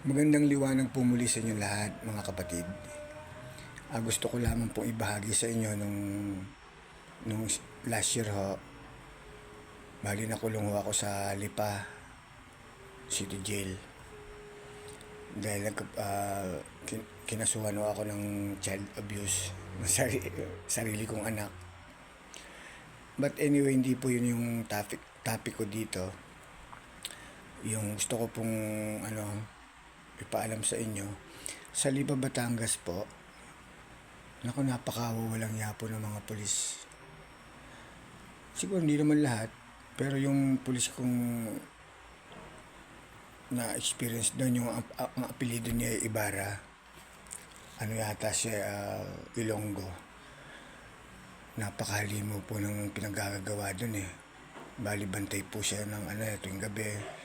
Magandang liwanag po muli sa inyo lahat, mga kapatid. Gusto ko lamang pong ibahagi sa inyo nung last year ho, bali nakulong ho ako sa Lipa City Jail. Dahil kinasuhan ho ako ng child abuse ng sarili kong anak. But anyway, hindi po yun yung topic ko dito. Yung gusto ko pong ipaalam sa inyo. Sa Lipa, Batangas po, napakawawalang yapo ng mga pulis. Siguro hindi naman lahat, pero yung pulis kong na-experience doon, yung ang apelido niya ay Ibarra. Yata siya, Ilonggo. Napakalimo po ng pinagagagawa doon eh. Bali bantay po siya ng tuwing gabi.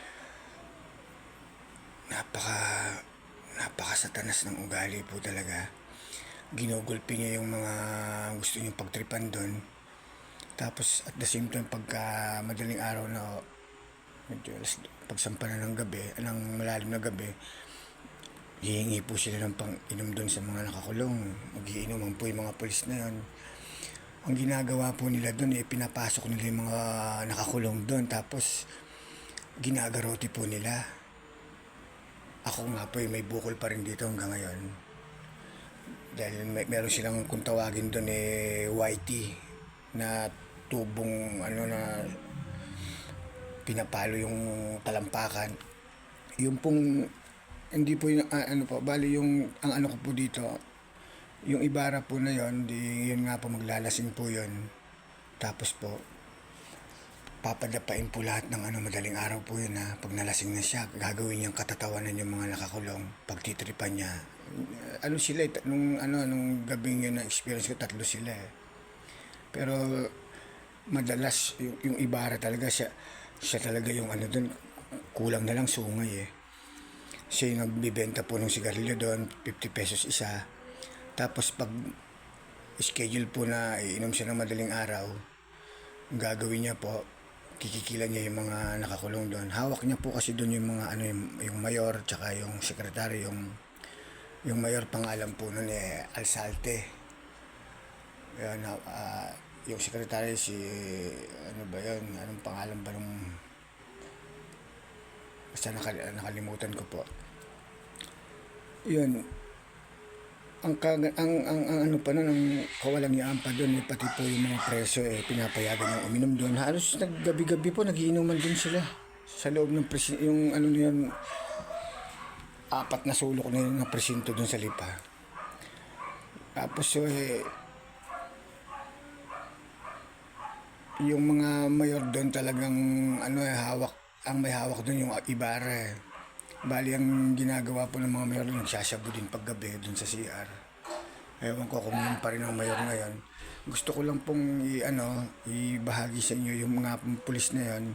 Napakasatanas ng ugali po talaga. Ginugulpi niya yung mga gusto niyang pagtripan doon. Tapos at the same time, pagka madaling araw na pagsampa na ng gabi, ng malalim na gabi, hihingi po sila ng pang-inom doon sa mga nakakulong. Magiinuman po yung mga pulis na yun. Ang ginagawa po nila doon, pinapasok nila yung mga nakakulong doon. Tapos ginagarote po nila. Ako nga po may bukol pa rin dito hanggang ngayon. Dahil meron silang kung tawagin doon YT na tubong na pinapalo yung talampakan. Yung pong hindi po yung bali yung ang ko po dito, yung Ibarra po na yon, yun nga po maglalasing po yon. Tapos po papadapain po lahat ng madaling araw po yun ha. Pag nalasing na siya, gagawin niyang katatawanan yung mga nakakulong. Pagtitripan niya. Sila nung gabing yun na experience ko, 3 sila eh. Pero madalas yung Ibarra talaga siya talaga yung doon, kulang na lang sungay eh. Siya yung nagbibenta po ng sigarilyo doon, 50 pesos isa. Tapos pag schedule po na iinom siya ng madaling araw, ang gagawin niya po, kikikilan niya yung mga nakakulong doon. Hawak niya po kasi doon yung mga yung mayor tsaka yung sekretary, yung mayor pangalan po noon Alsalte. Ayan, yung sekretary si anong pangalan ba nung basta nakalimutan ko po. Yun. Ang kawalang yaan pa doon, pati po yung mga preso pinapayagan ng uminom doon. Halos gabi-gabi po nagiinuman doon sila sa loob ng yung yun, 4 na sulok na yun ng presinto doon sa Lipa. Tapos yung mga mayor doon talagang hawak, ang may hawak doon yung Ibarra. Bali ang ginagawa po ng mga mayor, nagsasabu din paggabi doon sa CR. Ewan ko kung yun pa rin ang mayor ngayon. Gusto ko lang pong ibahagi sa inyo yung mga pulis na yun.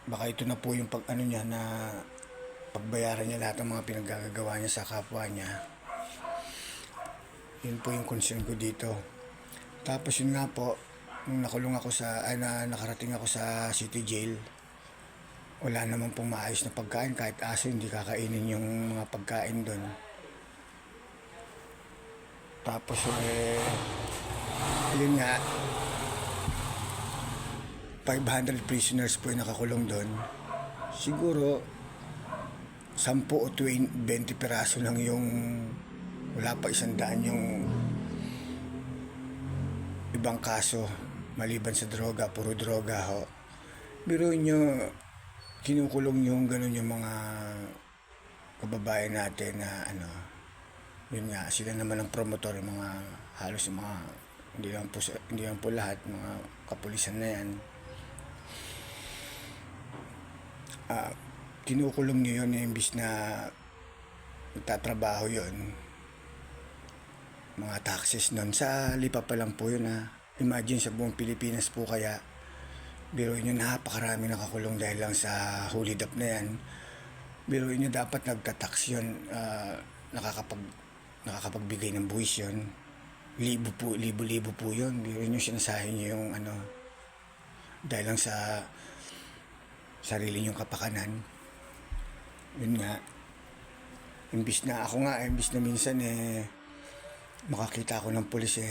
Baka ito na po yung niya na pagbayaran niya lahat ng mga pinaggagawa niya sa kapwa niya. Yun po yung concern ko dito. Tapos yun nga po, nung nakulong ako nakarating ako sa City Jail, wala naman pong maayos na pagkain. Kahit aso hindi kakainin yung mga pagkain doon. Tapos yun nga, 500 prisoners po yung nakakulong doon. Siguro 10 o 20 piraso lang yung, wala pa 100 yung ibang kaso maliban sa droga, puro droga ho. Biruin nyo, kinukulong yung ganun yung mga kababayan natin na yun nga, sila naman ang promotor, yung mga halos yung mga hindi lang po lahat, mga kapulisan na yan. Kinukulong nyo yun imbis na nagtatrabaho yun. Mga taxes nun sa Lipa pa lang po yun ha. Imagine sa buong Pilipinas po, kaya biruin nyo, napakarami nakakulong dahil lang sa hold up na yan. Biruin nyo, dapat nagtatax yun, nakakapagbigay ng buwis yun. Libo-libo po yun. Biruin nyo, sinasahin nyo yung dahil lang sa sarili nyong kapakanan. Yun nga, imbis na minsan makakita ako ng pulis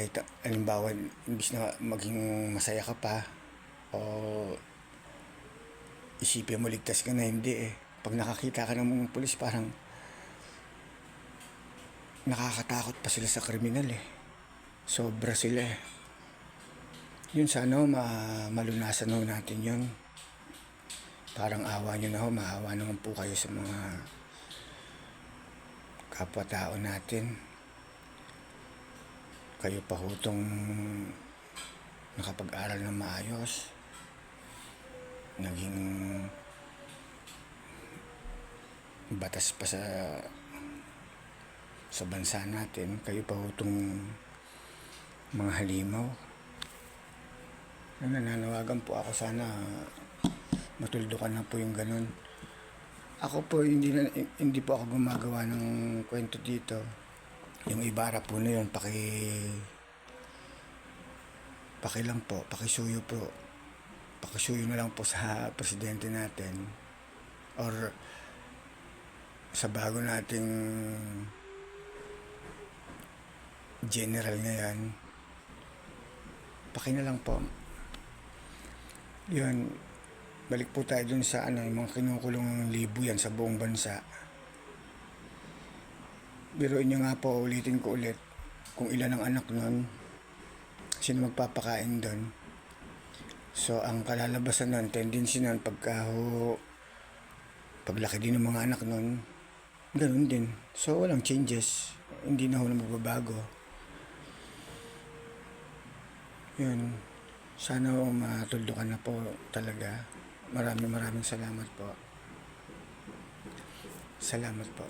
halimbawa, imbis na maging masaya ka pa, o isipin mo ligtas ka na, hindi eh. Pag nakakita ka ng pulis, parang nakakatakot pa sila sa kriminal eh. Sobra sila eh. Yun sana malunasan ho natin yun. Parang awa nyo na ho, maawa naman po kayo sa mga kapwa-tao natin. Kayo pa ho tong nakapag-aral ng maayos. Naging batas pa sa bansa natin. Kayo pa ho tong mga halimaw. Nananawagan po ako, sana matuldukan na po yung ganun. Ako po, hindi po ako gumagawa ng kwento dito. Yung Ibarra po na yun, lang po, pakisuyo po. Pakisuyo na lang po sa presidente natin or sa bago nating general ngayon. Na lang po. Yun, balik po tayo dun sa yung mga kinukulong ng libo yan sa buong bansa. Biruin nyo nga po, ulitin ko ulit, kung ilan ang anak nun, sino magpapakain dun. So, ang kalalabasan nun, tendency nun, paglaki din ng mga anak nun, ganun din. So, walang changes. Hindi na ho na magbabago. Yun. Sana matuldukan na po talaga. Maraming salamat po. Salamat po.